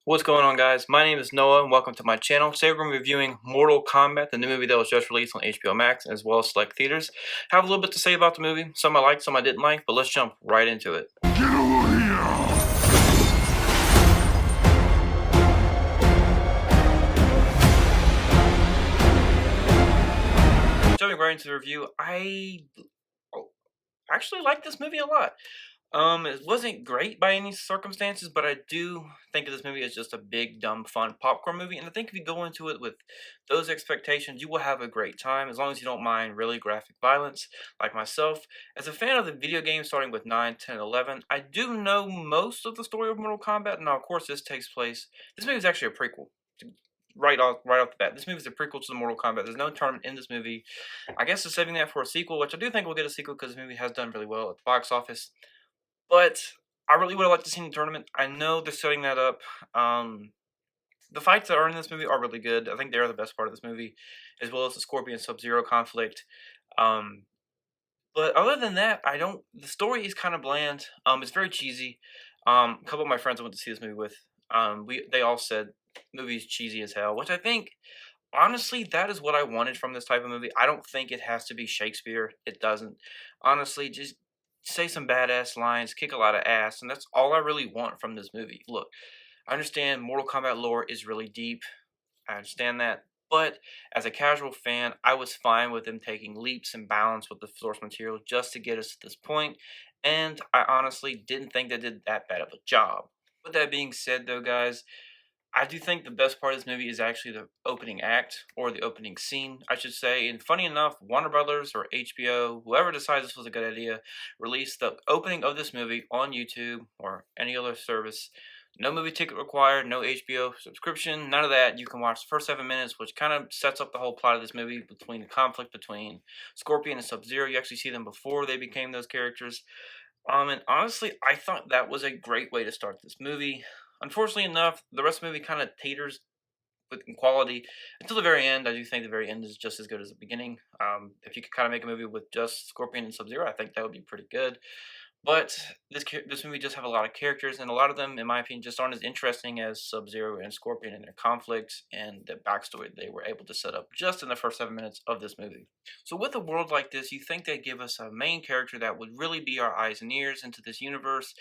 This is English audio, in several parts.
What's going on, guys? My name is Noah and welcome to my channel. Today we're going to be reviewing Mortal Kombat, the new movie that was just released on HBO Max as well as select theaters. I have a little bit to say about the movie. Some I liked, some I didn't like, but let's jump right into it. Get over here! Jumping right into the review, I actually like this movie a lot. It wasn't great by any circumstances, but I do think of this movie as just a big, dumb, fun popcorn movie. And I think if you go into it with those expectations, you will have a great time as long as you don't mind really graphic violence, like myself. As a fan of the video game starting with 9, 10, 11, I do know most of the story of Mortal Kombat. Now, of course, this takes place. This movie is actually a prequel. Right off the bat, this movie is a prequel to the Mortal Kombat. There's no tournament in this movie. I guess they're saving that for a sequel, which I do think we'll get a sequel because this movie has done really well at the box office. But I really would have liked to see the tournament. I know they're setting that up. The fights that are in this movie are really good. I think they are the best part of this movie, as well as the Scorpion Sub-Zero conflict. Um, but other than that, I don't. The story is kind of bland. It's very cheesy. A couple of my friends I went to see this movie with, they all said movie's cheesy as hell, which I think honestly that is what I wanted from this type of movie. I don't think it has to be Shakespeare. It doesn't. Honestly, just say some badass lines, kick a lot of ass, and that's all I really want from this movie. Look, I understand Mortal Kombat lore is really deep. I understand that. But as a casual fan, I was fine with them taking leaps and bounds with the source material just to get us to this point, and I honestly didn't think they did that bad of a job. With that being said, though, guys, I do think the best part of this movie is actually the opening act, or the opening scene, I should say. And funny enough, Warner Brothers or HBO, whoever decides this was a good idea, released the opening of this movie on YouTube or any other service. No movie ticket required, no HBO subscription, none of that. You can watch the first 7 minutes, which kind of sets up the whole plot of this movie between the conflict between Scorpion and Sub-Zero. You actually see them before they became those characters. And honestly, I thought that was a great way to start this movie. Unfortunately enough, the rest of the movie kind of teeters in quality until the very end. I do think the very end is just as good as the beginning. If you could kind of make a movie with just Scorpion and Sub-Zero, I think that would be pretty good. But this movie does have a lot of characters, and a lot of them, in my opinion, just aren't as interesting as Sub-Zero and Scorpion and their conflicts and the backstory they were able to set up just in the first 7 minutes of this movie. So with a world like this, you think they'd give us a main character that would really be our eyes and ears into this universe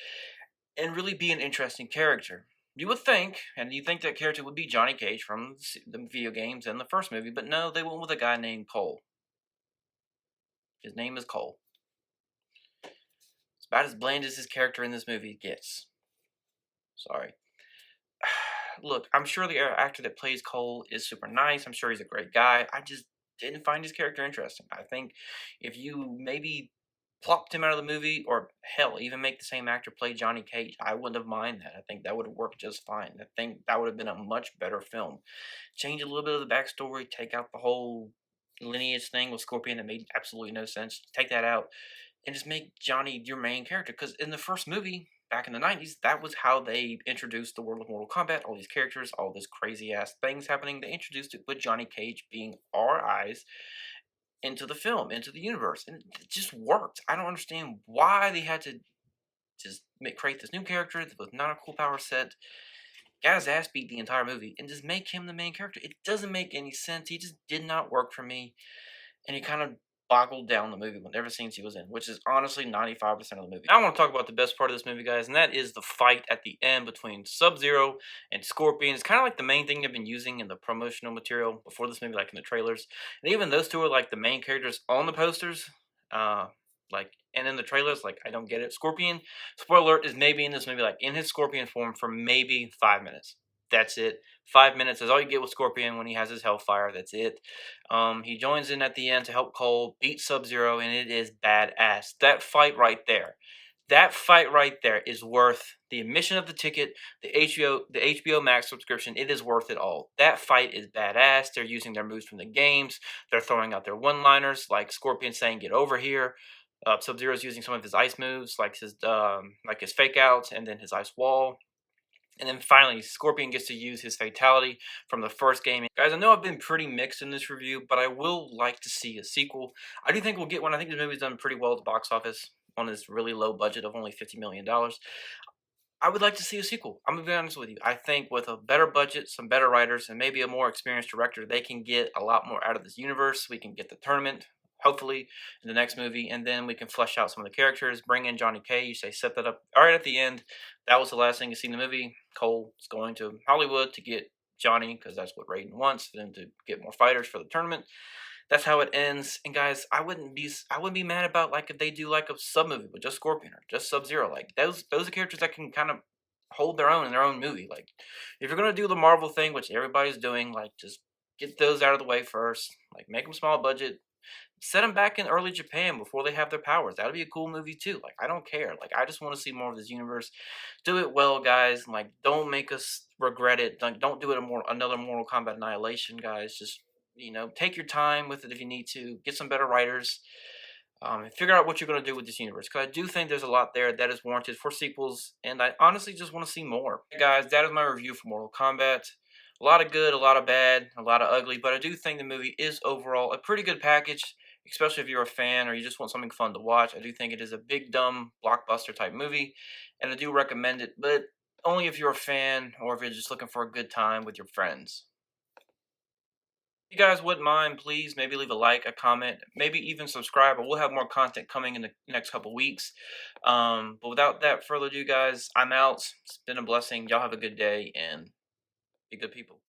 and really be an interesting character. You would think, and you think that character would be Johnny Cage from the video games and the first movie, but no, they went with a guy named Cole. His name is Cole. It's about as bland as his character in this movie gets. Sorry. Look, I'm sure the actor that plays Cole is super nice. I'm sure he's a great guy. I just didn't find his character interesting. I think if you maybe plopped him out of the movie, or hell, even make the same actor play Johnny Cage, I wouldn't have minded that. I think that would have worked just fine. I think that would have been a much better film. Change a little bit of the backstory, take out the whole lineage thing with Scorpion that made absolutely no sense. Take that out and just make Johnny your main character. Because in the first movie, back in the 90s, that was how they introduced the world of Mortal Kombat. All these characters, all this crazy ass things happening. They introduced it with Johnny Cage being our eyes into the film, into the universe, and it just worked. I don't understand why they had to just create this new character with not a cool power set, got his ass beat the entire movie, and just make him the main character. It doesn't make any sense. He just did not work for me, and he kind of boggled down the movie whenever scenes he was in, which is honestly 95% of the movie. Now I want to talk about the best part of this movie, guys, and that is the fight at the end between Sub-Zero and Scorpion. It's kind of like the main thing they've been using in the promotional material before this movie, like in the trailers. And even those two are like the main characters on the posters. And in the trailers, like, I don't get it. Scorpion, spoiler alert, is maybe in this movie, like in his Scorpion form for maybe 5 minutes. That's it. 5 minutes is all you get with Scorpion when he has his Hellfire. That's it. He joins in at the end to help Cole beat Sub-Zero, and it is badass. That fight right there. That fight right there is worth the admission of the ticket, the HBO Max subscription. It is worth it all. That fight is badass. They're using their moves from the games. They're throwing out their one-liners, like Scorpion saying, "Get over here." Sub-Zero's using some of his ice moves, like his fake outs, and then his ice wall. And then finally, Scorpion gets to use his fatality from the first game. Guys, I know I've been pretty mixed in this review, but I will like to see a sequel. I do think we'll get one. I think this movie's done pretty well at the box office on this really low budget of only $50 million. I would like to see a sequel. I'm gonna be honest with you. I think with a better budget, some better writers, and maybe a more experienced director, they can get a lot more out of this universe. We can get the tournament, hopefully, in the next movie, and then we can flesh out some of the characters. Bring in Johnny K. You say set that up all right at the end. That was the last thing you see in the movie. Cole is going to Hollywood to get Johnny because that's what Raiden wants, for them to get more fighters for the tournament. That's how it ends. And guys, I wouldn't be mad about like if they do like a sub movie with just Scorpion or just Sub Zero. Like those are characters that can kind of hold their own in their own movie. Like if you're gonna do the Marvel thing, which everybody's doing, like just get those out of the way first. Like make them small budget. Set them back in early Japan before they have their powers. That would be a cool movie too. Like I don't care. Like I just want to see more of this universe. Do it well, guys. Like don't make us regret it. Don't do it another Mortal Kombat Annihilation, guys. Just take your time with it if you need to. Get some better writers. And figure out what you're going to do with this universe. Because I do think there's a lot there that is warranted for sequels, and I honestly just want to see more. Hey guys, that is my review for Mortal Kombat. A lot of good, a lot of bad, a lot of ugly, but I do think the movie is overall a pretty good package, especially if you're a fan or you just want something fun to watch. I do think it is a big, dumb, blockbuster type movie, and I do recommend it, but only if you're a fan or if you're just looking for a good time with your friends. If you guys wouldn't mind, please maybe leave a like, a comment, maybe even subscribe, or we'll have more content coming in the next couple weeks. But without that further ado, guys, I'm out. It's been a blessing. Y'all have a good day and be good people.